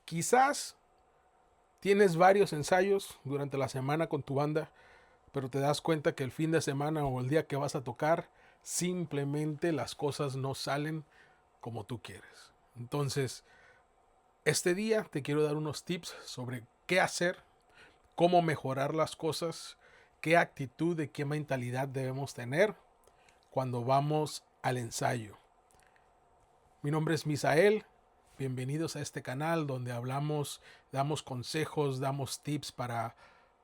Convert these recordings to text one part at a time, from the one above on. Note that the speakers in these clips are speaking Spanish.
Quizás tienes varios ensayos durante la semana con tu banda, pero te das cuenta que el fin de semana o el día que vas a tocar, simplemente las cosas no salen como tú quieres. Entonces, este día te quiero dar unos tips sobre qué hacer, cómo mejorar las cosas, qué actitud y qué mentalidad debemos tener cuando vamos al ensayo. Mi nombre es Misael. Bienvenidos a este canal donde hablamos, damos consejos, damos tips para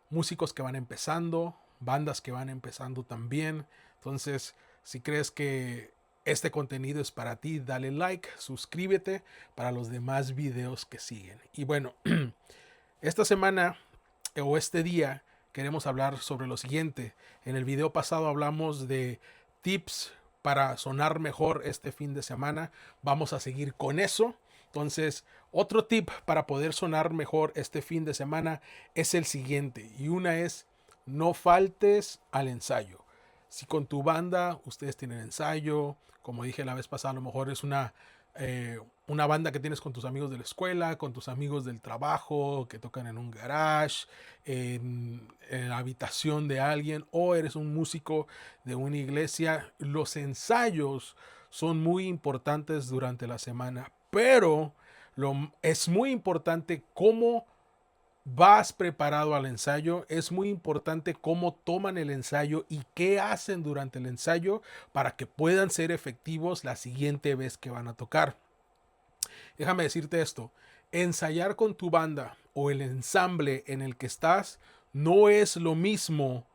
músicos que van empezando, bandas que van empezando también. Entonces, si crees que este contenido es para ti, dale like, suscríbete para los demás videos que siguen. Y bueno, esta semana o este día queremos hablar sobre lo siguiente. En el video pasado hablamos de tips para sonar mejor este fin de semana. Vamos a seguir con eso. Entonces, otro tip para poder sonar mejor este fin de semana es el siguiente. Y una es, no faltes al ensayo. Si con tu banda ustedes tienen ensayo, como dije la vez pasada, a lo mejor es una banda que tienes con tus amigos de la escuela, con tus amigos del trabajo, que tocan en un garage, en la habitación de alguien, o eres un músico de una iglesia. Los ensayos son muy importantes durante la semana, pero es muy importante cómo vas preparado al ensayo. Es muy importante cómo toman el ensayo y qué hacen durante el ensayo para que puedan ser efectivos la siguiente vez que van a tocar. Déjame decirte esto, ensayar con tu banda o el ensamble en el que estás no es lo mismo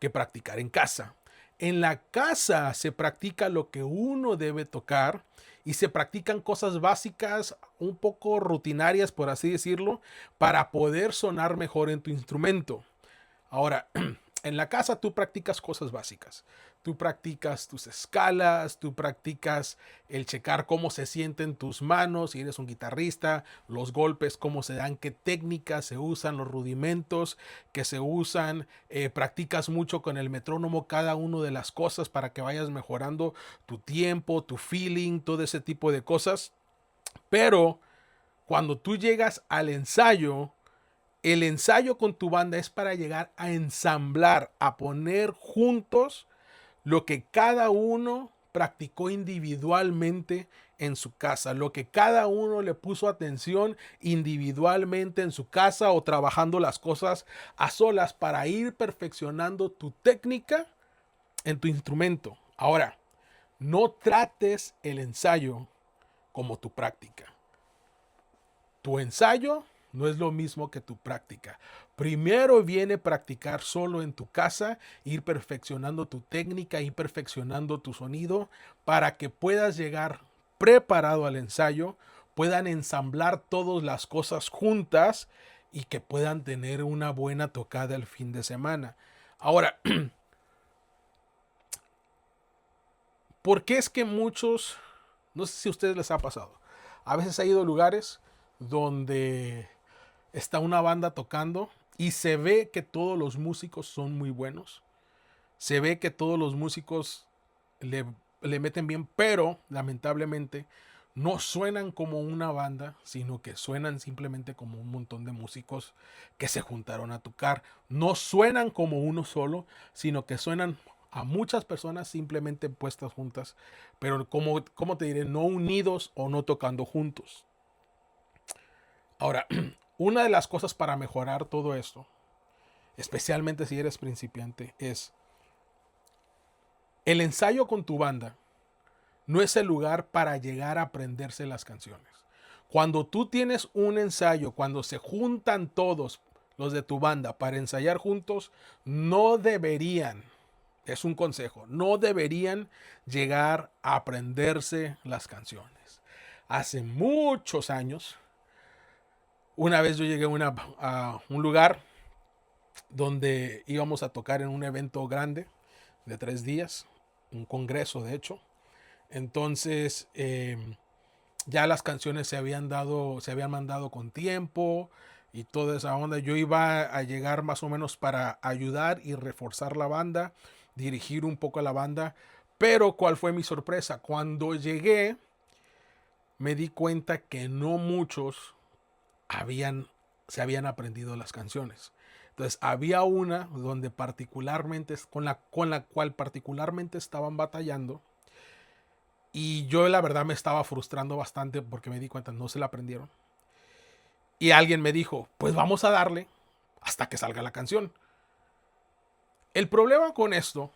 que practicar en casa. En la casa se practica lo que uno debe tocar y se practican cosas básicas, un poco rutinarias, por así decirlo, para poder sonar mejor en tu instrumento. Ahora, en la casa tú practicas cosas básicas. Tú practicas tus escalas, tú practicas el checar cómo se sienten tus manos, si eres un guitarrista, los golpes, cómo se dan, qué técnicas se usan, los rudimentos que se usan. Practicas mucho con el metrónomo cada una de las cosas para que vayas mejorando tu tiempo, tu feeling, todo ese tipo de cosas. Pero cuando tú llegas al ensayo, el ensayo con tu banda es para llegar a ensamblar, a poner juntos lo que cada uno practicó individualmente en su casa, lo que cada uno le puso atención individualmente en su casa o trabajando las cosas a solas para ir perfeccionando tu técnica en tu instrumento. Ahora, no trates el ensayo como tu práctica. Tu ensayo no es lo mismo que tu práctica. Primero viene practicar solo en tu casa, ir perfeccionando tu técnica, ir perfeccionando tu sonido para que puedas llegar preparado al ensayo, puedan ensamblar todas las cosas juntas y que puedan tener una buena tocada el fin de semana. Ahora, ¿por qué es que muchos, no sé si a ustedes les ha pasado, a veces ha ido a lugares donde está una banda tocando y se ve que todos los músicos son muy buenos. Se ve que todos los músicos le, le meten bien, pero lamentablemente no suenan como una banda, sino que suenan simplemente como un montón de músicos que se juntaron a tocar. No suenan como uno solo, sino que suenan a muchas personas simplemente puestas juntas, pero como te diré, no unidos o no tocando juntos. Ahora, una de las cosas para mejorar todo esto, especialmente si eres principiante, es el ensayo con tu banda no es el lugar para llegar a aprenderse las canciones. Cuando tú tienes un ensayo, cuando se juntan todos los de tu banda para ensayar juntos, no deberían, es un consejo, no deberían llegar a aprenderse las canciones. Hace muchos años, una vez yo llegué a un lugar donde íbamos a tocar en un evento grande de 3 días, un congreso de hecho. Entonces ya las canciones se habían mandado con tiempo y toda esa onda. Yo iba a llegar más o menos para ayudar y reforzar la banda, dirigir un poco a la banda. Pero ¿cuál fue mi sorpresa? Cuando llegué me di cuenta que no muchos habían, se habían aprendido las canciones. Entonces había una donde particularmente, con la cual particularmente estaban batallando. Y yo la verdad me estaba frustrando bastante porque me di cuenta, no se la aprendieron. Y alguien me dijo, pues vamos a darle hasta que salga la canción. El problema con esto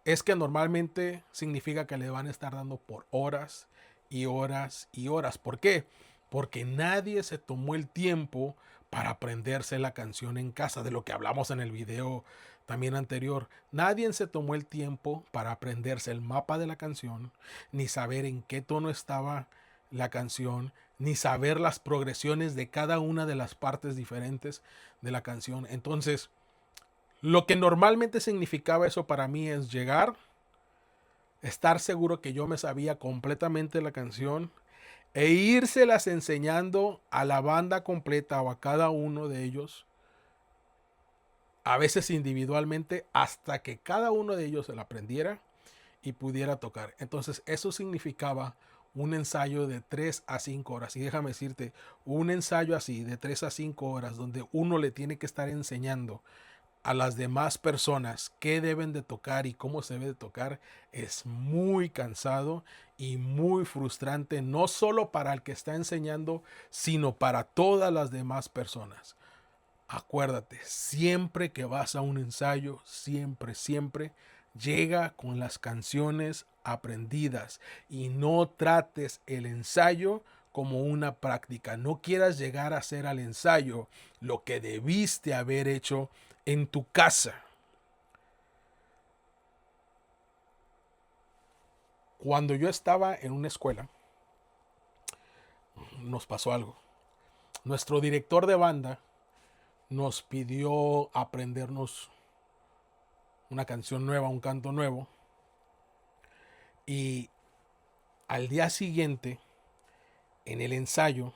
es que normalmente significa que le van a estar dando por horas y horas y horas. ¿Por qué? Porque nadie se tomó el tiempo para aprenderse la canción en casa, de lo que hablamos en el video también anterior. Nadie se tomó el tiempo para aprenderse el mapa de la canción, ni saber en qué tono estaba la canción, ni saber las progresiones de cada una de las partes diferentes de la canción. Entonces, lo que normalmente significaba eso para mí es llegar, estar seguro que yo me sabía completamente la canción e írselas enseñando a la banda completa o a cada uno de ellos, a veces individualmente, hasta que cada uno de ellos se la aprendiera y pudiera tocar. Entonces eso significaba un ensayo de 3 a 5 horas. Y déjame decirte, un ensayo así de 3 a 5 horas donde uno le tiene que estar enseñando a las demás personas qué deben de tocar y cómo se debe de tocar es muy cansado y muy frustrante, no solo para el que está enseñando, sino para todas las demás personas. Acuérdate, siempre que vas a un ensayo, siempre llega con las canciones aprendidas y no trates el ensayo como una práctica. No quieras llegar a hacer al ensayo lo que debiste haber hecho en tu casa. Cuando yo estaba en una escuela, nos pasó algo. Nuestro director de banda nos pidió aprendernos una canción nueva, un canto nuevo. Y al día siguiente, en el ensayo,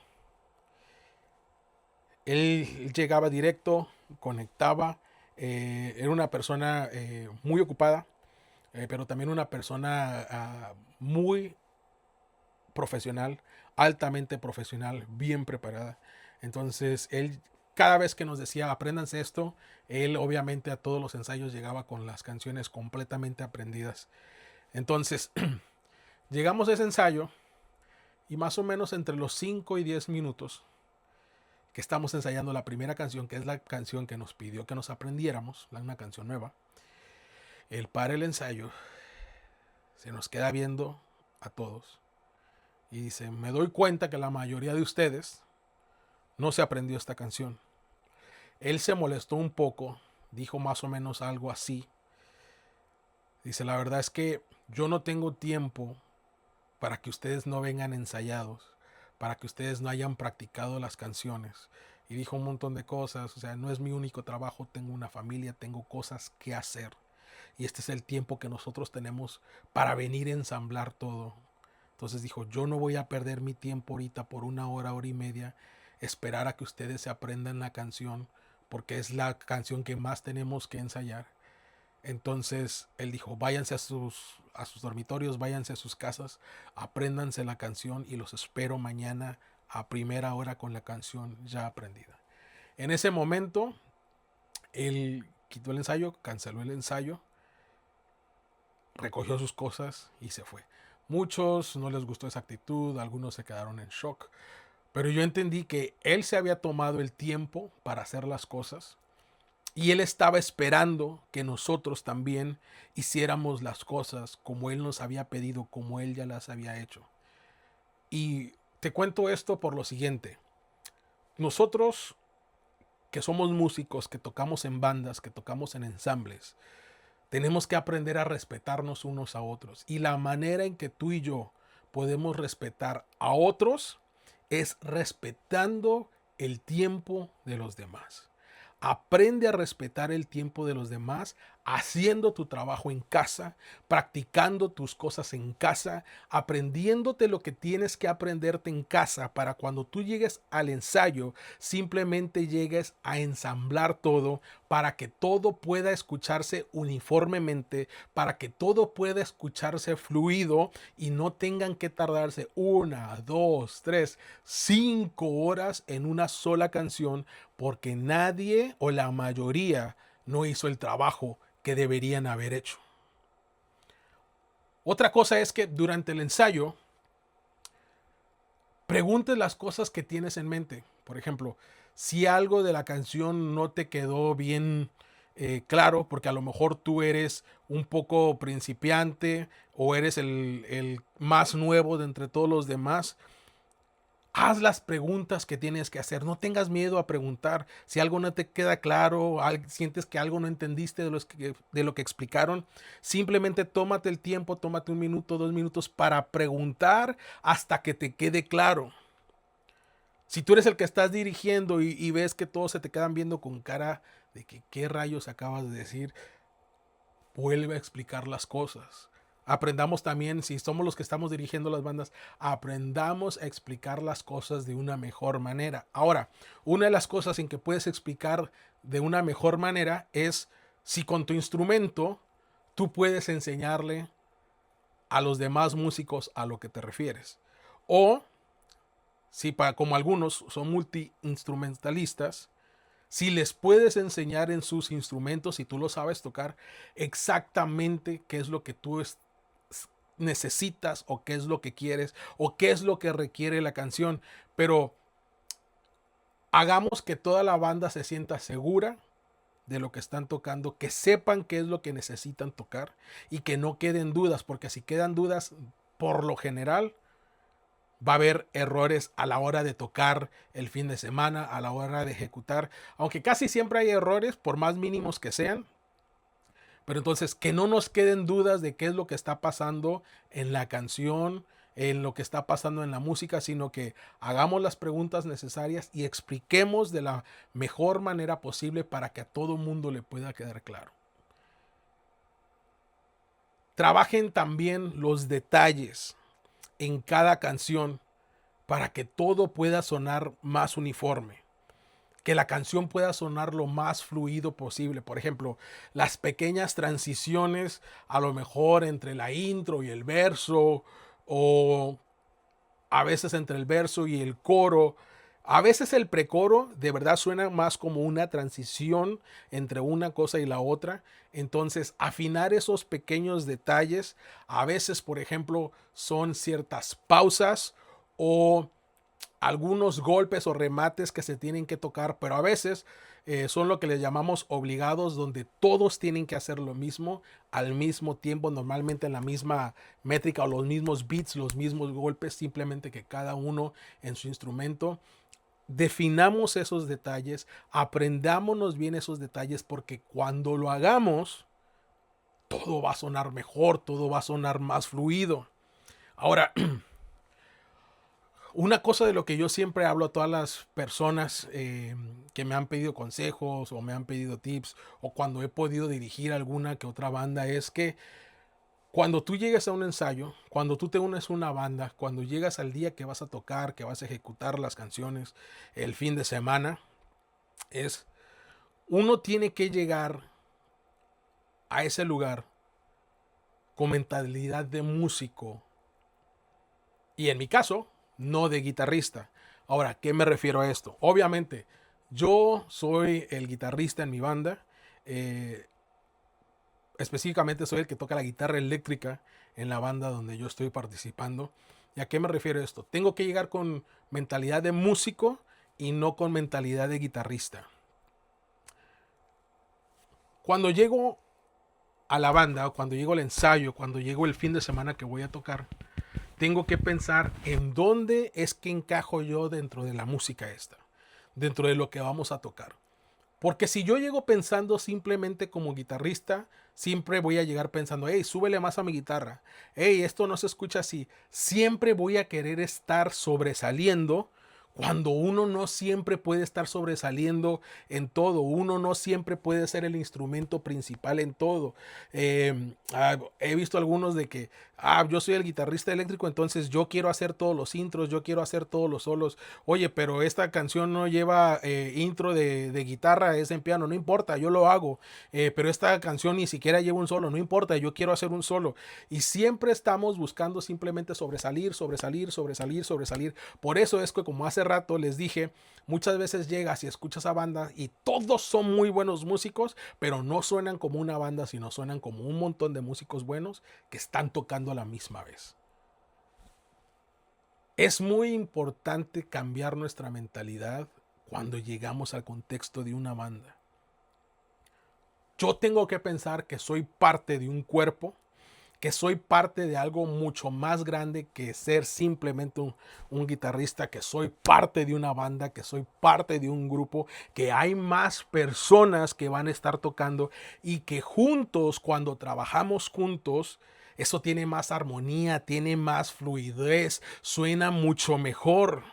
él llegaba directo, conectaba. Era una persona muy ocupada, pero también una persona muy profesional, altamente profesional, bien preparada. Entonces, él cada vez que nos decía, apréndanse esto, él obviamente a todos los ensayos llegaba con las canciones completamente aprendidas. Entonces, llegamos a ese ensayo y más o menos entre los 5 y 10 minutos que estamos ensayando la primera canción, que es la canción que nos pidió que nos aprendiéramos, una canción nueva, él para el ensayo, se nos queda viendo a todos y dice, me doy cuenta que la mayoría de ustedes no se aprendió esta canción. Él se molestó un poco, dijo más o menos algo así. Dice, la verdad es que yo no tengo tiempo para que ustedes no vengan ensayados, para que ustedes no hayan practicado las canciones. Y dijo un montón de cosas, o sea, no es mi único trabajo, tengo una familia, tengo cosas que hacer. Y este es el tiempo que nosotros tenemos para venir a ensamblar todo. Entonces dijo, yo no voy a perder mi tiempo ahorita por una hora, hora y media, esperar a que ustedes se aprendan la canción, porque es la canción que más tenemos que ensayar. Entonces él dijo, váyanse a sus dormitorios, váyanse a sus casas, apréndanse la canción y los espero mañana a primera hora con la canción ya aprendida. En ese momento, él quitó el ensayo, canceló el ensayo, recogió sus cosas y se fue. Muchos no les gustó esa actitud, algunos se quedaron en shock, pero yo entendí que él se había tomado el tiempo para hacer las cosas y él estaba esperando que nosotros también hiciéramos las cosas como él nos había pedido, como él ya las había hecho. Y te cuento esto por lo siguiente. Nosotros que somos músicos, que tocamos en bandas, que tocamos en ensambles, tenemos que aprender a respetarnos unos a otros. Y la manera en que tú y yo podemos respetar a otros es respetando el tiempo de los demás. Aprende a respetar el tiempo de los demás haciendo tu trabajo en casa, practicando tus cosas en casa, aprendiéndote lo que tienes que aprenderte en casa para cuando tú llegues al ensayo, simplemente llegues a ensamblar todo para que todo pueda escucharse uniformemente, para que todo pueda escucharse fluido y no tengan que tardarse 1, 2, 3, 5 horas en una sola canción porque nadie o la mayoría no hizo el trabajo que deberían haber hecho. Otra cosa es que durante el ensayo preguntes las cosas que tienes en mente. Por ejemplo, si algo de la canción no te quedó bien claro, porque a lo mejor tú eres un poco principiante o eres el más nuevo de entre todos los demás, haz las preguntas que tienes que hacer. No tengas miedo a preguntar. Si algo no te queda claro, sientes que algo no entendiste de lo que explicaron, simplemente tómate el tiempo, tómate 1 minuto, 2 minutos para preguntar hasta que te quede claro. Si tú eres el que estás dirigiendo y ves que todos se te quedan viendo con cara de que qué rayos acabas de decir, vuelve a explicar las cosas. Aprendamos también, si somos los que estamos dirigiendo las bandas, aprendamos a explicar las cosas de una mejor manera. Ahora, una de las cosas en que puedes explicar de una mejor manera es si con tu instrumento tú puedes enseñarle a los demás músicos a lo que te refieres. O si como algunos son multiinstrumentalistas, si les puedes enseñar en sus instrumentos, si tú lo sabes tocar, exactamente qué es lo que tú necesitas o qué es lo que quieres o qué es lo que requiere la canción. Pero hagamos que toda la banda se sienta segura de lo que están tocando, que sepan qué es lo que necesitan tocar y que no queden dudas, porque si quedan dudas, por lo general, va a haber errores a la hora de tocar el fin de semana, a la hora de ejecutar, aunque casi siempre hay errores, por más mínimos que sean. Pero entonces que no nos queden dudas de qué es lo que está pasando en la canción, en lo que está pasando en la música, sino que hagamos las preguntas necesarias y expliquemos de la mejor manera posible para que a todo mundo le pueda quedar claro. Trabajen también los detalles en cada canción para que todo pueda sonar más uniforme, que la canción pueda sonar lo más fluido posible. Por ejemplo, las pequeñas transiciones, a lo mejor entre la intro y el verso, o a veces entre el verso y el coro. A veces el precoro de verdad suena más como una transición entre una cosa y la otra. Entonces, afinar esos pequeños detalles, a veces, por ejemplo, son ciertas pausas o algunos golpes o remates que se tienen que tocar, pero a veces son lo que le llamamos obligados, donde todos tienen que hacer lo mismo al mismo tiempo, normalmente en la misma métrica o los mismos beats, los mismos golpes, simplemente que cada uno en su instrumento. Definamos esos detalles, aprendámonos bien esos detalles, porque cuando lo hagamos, todo va a sonar mejor, todo va a sonar más fluido. Ahora, una cosa de lo que yo siempre hablo a todas las personas que me han pedido consejos o me han pedido tips o cuando he podido dirigir alguna que otra banda es que cuando tú llegues a un ensayo, cuando tú te unes a una banda, cuando llegas al día que vas a tocar, que vas a ejecutar las canciones, el fin de semana, uno tiene que llegar a ese lugar con mentalidad de músico y en mi caso, no de guitarrista. Ahora, ¿qué me refiero a esto? Obviamente, yo soy el guitarrista en mi banda. Específicamente soy el que toca la guitarra eléctrica en la banda donde yo estoy participando. ¿Y a qué me refiero a esto? Tengo que llegar con mentalidad de músico y no con mentalidad de guitarrista. Cuando llego a la banda, cuando llego al ensayo, cuando llego el fin de semana que voy a tocar, tengo que pensar en dónde es que encajo yo dentro de la música esta, dentro de lo que vamos a tocar. Porque si yo llego pensando simplemente como guitarrista, siempre voy a llegar pensando, hey, súbele más a mi guitarra, hey, esto no se escucha así. Siempre voy a querer estar sobresaliendo cuando uno no siempre puede estar sobresaliendo en todo, uno no siempre puede ser el instrumento principal en todo. He visto algunos de que, yo soy el guitarrista eléctrico, entonces yo quiero hacer todos los intros, yo quiero hacer todos los solos. Oye, pero esta canción no lleva intro de guitarra, es en piano, no importa, yo lo hago. Pero esta canción ni siquiera lleva un solo, no importa, yo quiero hacer un solo. Y siempre estamos buscando simplemente sobresalir, sobresalir, sobresalir, sobresalir. Por eso es que, como hace rato les dije, muchas veces llegas y escuchas a banda y todos son muy buenos músicos, pero no suenan como una banda, sino suenan como un montón de músicos buenos que están tocando a la misma vez. Es muy importante cambiar nuestra mentalidad cuando llegamos al contexto de una banda. Yo tengo que pensar que soy parte de un cuerpo, que soy parte de algo mucho más grande que ser simplemente un guitarrista, que soy parte de una banda, que soy parte de un grupo, que hay más personas que van a estar tocando y que juntos, cuando trabajamos juntos, eso tiene más armonía, tiene más fluidez, suena mucho mejor.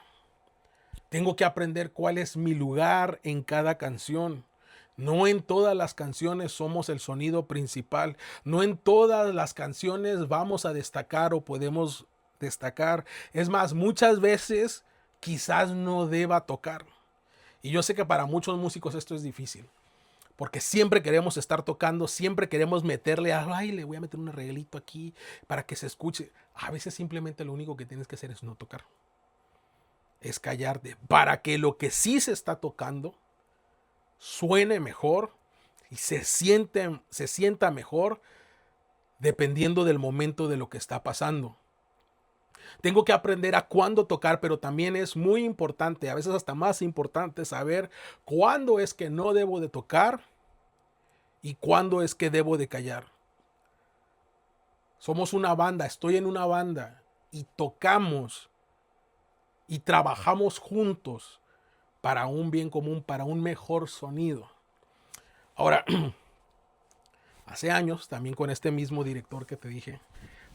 Tengo que aprender cuál es mi lugar en cada canción. No en todas las canciones somos el sonido principal. No en todas las canciones vamos a destacar o podemos destacar. Es más, muchas veces quizás no deba tocar. Y yo sé que para muchos músicos esto es difícil. Porque siempre queremos estar tocando, siempre queremos meterle ay, le voy a meter un arreglito aquí para que se escuche. A veces simplemente lo único que tienes que hacer es no tocar. Es callarte para que lo que sí se está tocando suene mejor y se sienta mejor dependiendo del momento de lo que está pasando. Tengo que aprender a cuándo tocar, pero también es muy importante, a veces hasta más importante, saber cuándo es que no debo de tocar y cuándo es que debo de callar. Somos una banda, estoy en una banda y tocamos y trabajamos juntos para un bien común, para un mejor sonido. Ahora, hace años, también con este mismo director que te dije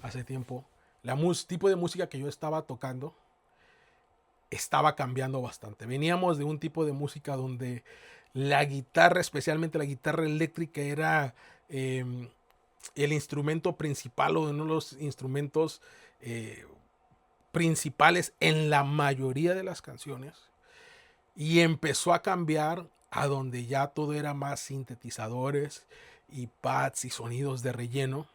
hace tiempo, tipo de música que yo estaba tocando estaba cambiando bastante. Veníamos de un tipo de música donde la guitarra, especialmente la guitarra eléctrica, era el instrumento principal o uno de los instrumentos principales en la mayoría de las canciones. Y empezó a cambiar a donde ya todo era más sintetizadores y pads y sonidos de relleno.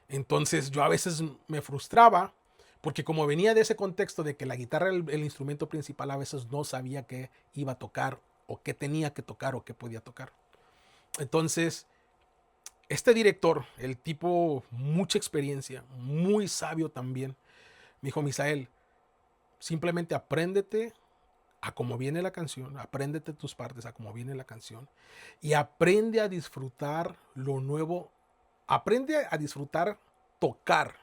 Entonces yo a veces me frustraba porque, como venía de ese contexto de que la guitarra era el instrumento principal, a veces no sabía qué iba a tocar o qué tenía que tocar o qué podía tocar. Entonces, este director, el tipo mucha experiencia, muy sabio también, me dijo: Misael, simplemente apréndete a cómo viene la canción, apréndete tus partes a cómo viene la canción y aprende a disfrutar lo nuevo, aprende a disfrutar tocar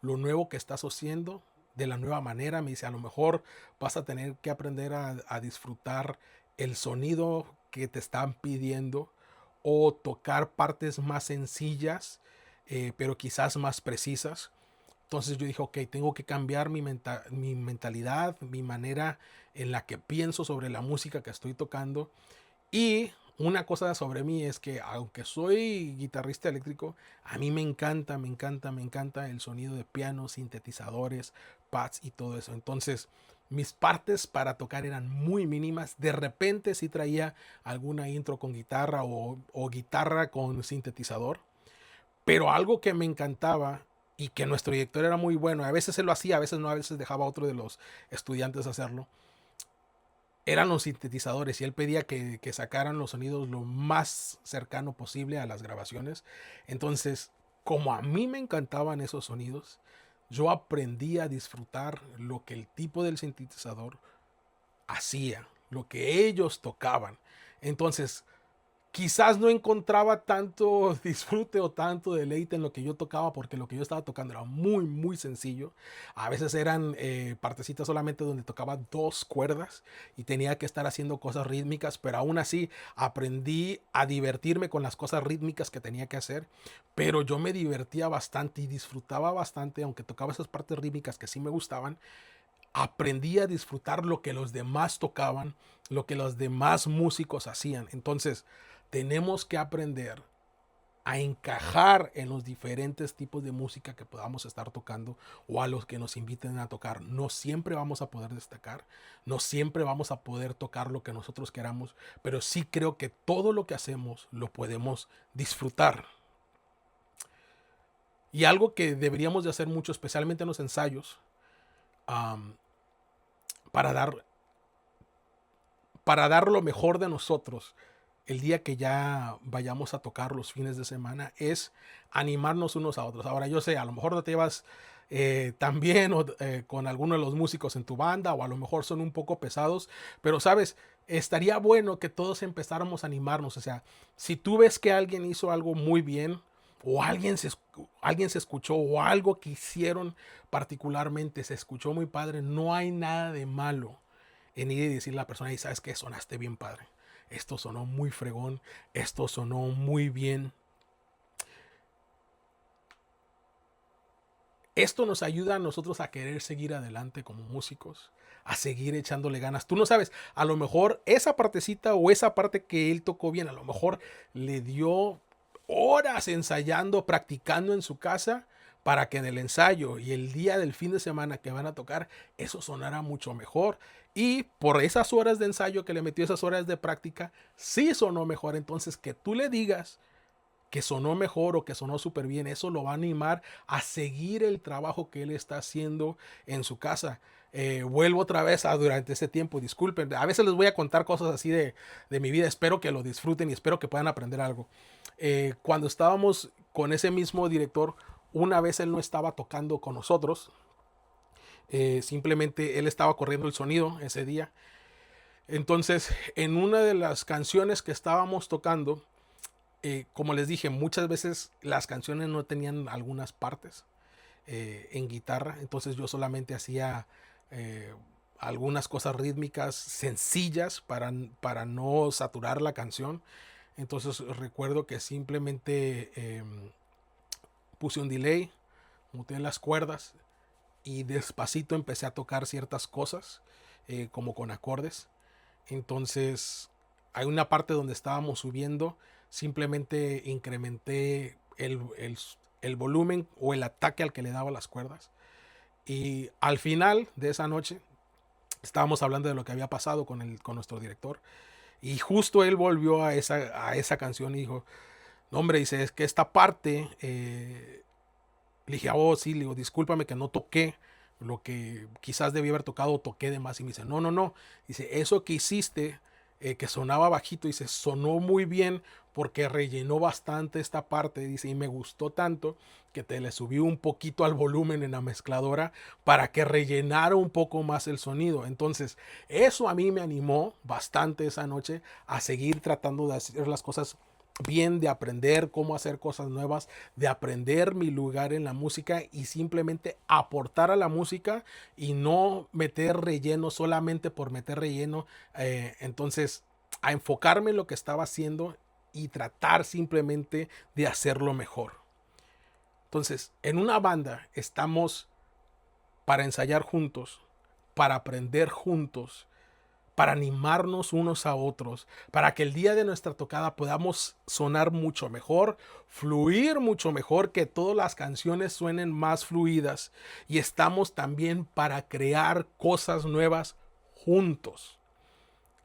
lo nuevo que estás haciendo de la nueva manera. Me dice: a lo mejor vas a tener que aprender a disfrutar el sonido que te están pidiendo o tocar partes más sencillas, pero quizás más precisas. Entonces yo dije: ok, tengo que cambiar mi mentalidad, mi manera en la que pienso sobre la música que estoy tocando. Y una cosa sobre mí es que, aunque soy guitarrista eléctrico, a mí me encanta, me encanta, me encanta el sonido de piano, sintetizadores, pads y todo eso. Entonces, mis partes para tocar eran muy mínimas. De repente sí traía alguna intro con guitarra o guitarra con sintetizador. Pero algo que me encantaba y que nuestro director era muy bueno, a veces él lo hacía, a veces no, a veces dejaba a otro de los estudiantes hacerlo, eran los sintetizadores, y él pedía que sacaran los sonidos lo más cercano posible a las grabaciones. Entonces, como a mí me encantaban esos sonidos, yo aprendí a disfrutar lo que el tipo del sintetizador hacía, lo que ellos tocaban. Entonces, quizás no encontraba tanto disfrute o tanto deleite en lo que yo tocaba, porque lo que yo estaba tocando era muy, muy sencillo. A veces eran partecitas solamente donde tocaba dos cuerdas y tenía que estar haciendo cosas rítmicas, pero aún así aprendí a divertirme con las cosas rítmicas que tenía que hacer. Pero yo me divertía bastante y disfrutaba bastante, aunque tocaba esas partes rítmicas que sí me gustaban. aprendí a disfrutar lo que los demás tocaban, lo que los demás músicos hacían. Entonces, tenemos que aprender a encajar en los diferentes tipos de música que podamos estar tocando o a los que nos inviten a tocar. No siempre vamos a poder destacar, no siempre vamos a poder tocar lo que nosotros queramos, pero sí creo que todo lo que hacemos lo podemos disfrutar. Y algo que deberíamos de hacer mucho, especialmente en los ensayos, um, para dar lo mejor de nosotros el día que ya vayamos a tocar los fines de semana, es animarnos unos a otros. Ahora, yo sé, a lo mejor no te llevas tan bien con alguno de los músicos en tu banda, o a lo mejor son un poco pesados, pero sabes, estaría bueno que todos empezáramos a animarnos. O sea, si tú ves que alguien hizo algo muy bien, o alguien se escuchó, o algo que hicieron particularmente se escuchó muy padre, no hay nada de malo en ir y decirle a la persona, y sabes que sonaste bien padre, esto sonó muy fregón, esto sonó muy bien. Esto nos ayuda a nosotros a querer seguir adelante como músicos, a seguir echándole ganas. Tú no sabes, a lo mejor esa partecita o esa parte que él tocó bien, a lo mejor le dio horas ensayando, practicando en su casa, para que en el ensayo y el día del fin de semana que van a tocar, eso sonara mucho mejor. Y por esas horas de ensayo que le metió, esas horas de práctica, sí sonó mejor. Entonces, que tú le digas que sonó mejor o que sonó súper bien, eso lo va a animar a seguir el trabajo que él está haciendo en su casa. Vuelvo otra vez a durante ese tiempo, disculpen, a veces les voy a contar cosas así de mi vida, espero que lo disfruten y espero que puedan aprender algo. Cuando estábamos con ese mismo director, una vez él no estaba tocando con nosotros, simplemente él estaba corriendo el sonido ese día. Entonces, en una de las canciones que estábamos tocando, como les dije, muchas veces las canciones no tenían algunas partes en guitarra, entonces yo solamente hacía algunas cosas rítmicas sencillas para no saturar la canción. Entonces recuerdo que simplemente puse un delay, muteé las cuerdas y despacito empecé a tocar ciertas cosas como con acordes. Entonces hay una parte donde estábamos subiendo, simplemente incrementé el volumen o el ataque al que le daba las cuerdas. Y al final de esa noche estábamos hablando de lo que había pasado con nuestro director. Y justo él volvió a esa canción y dijo, no hombre, dice, es que esta parte, le dije, oh sí, le digo, discúlpame que no toqué lo que quizás debí haber tocado, toqué de más. Y me dice, no, no, no. Dice, eso que hiciste, que sonaba bajito, dice, sonó muy bien porque rellenó bastante esta parte. Dice, y me gustó tanto que te le subí un poquito al volumen en la mezcladora para que rellenara un poco más el sonido. Entonces, eso a mí me animó bastante esa noche a seguir tratando de hacer las cosas bien, de aprender cómo hacer cosas nuevas, de aprender mi lugar en la música y simplemente aportar a la música y no meter relleno solamente por meter relleno. Entonces, a enfocarme en lo que estaba haciendo y tratar simplemente de hacerlo mejor. Entonces, en una banda estamos para ensayar juntos, para aprender juntos, para animarnos unos a otros, para que el día de nuestra tocada podamos sonar mucho mejor, fluir mucho mejor, que todas las canciones suenen más fluidas. Y estamos también para crear cosas nuevas juntos.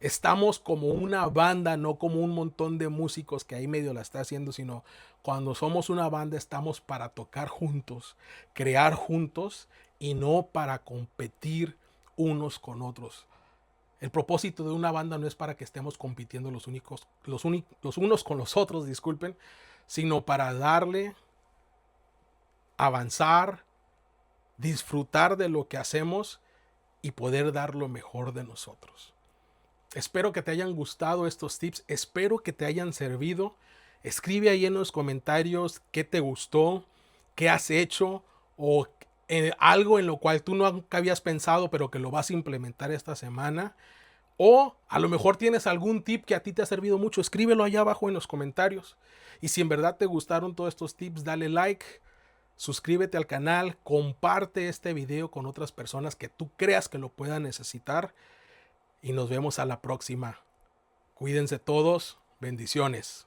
Estamos como una banda, no como un montón de músicos que ahí medio la está haciendo, sino cuando somos una banda estamos para tocar juntos, crear juntos y no para competir unos con otros. El propósito de una banda no es para que estemos compitiendo los unos con los otros, disculpen, sino para darle, avanzar, disfrutar de lo que hacemos y poder dar lo mejor de nosotros. Espero que te hayan gustado estos tips, espero que te hayan servido. Escribe ahí en los comentarios qué te gustó, qué has hecho o algo en lo cual tú nunca habías pensado pero que lo vas a implementar esta semana. O a lo mejor tienes algún tip que a ti te ha servido mucho, escríbelo allá abajo en los comentarios. Y si en verdad te gustaron todos estos tips, dale like, Suscríbete al canal, comparte este video con otras personas que tú creas que lo puedan necesitar y nos vemos a la próxima. Cuídense todos, bendiciones.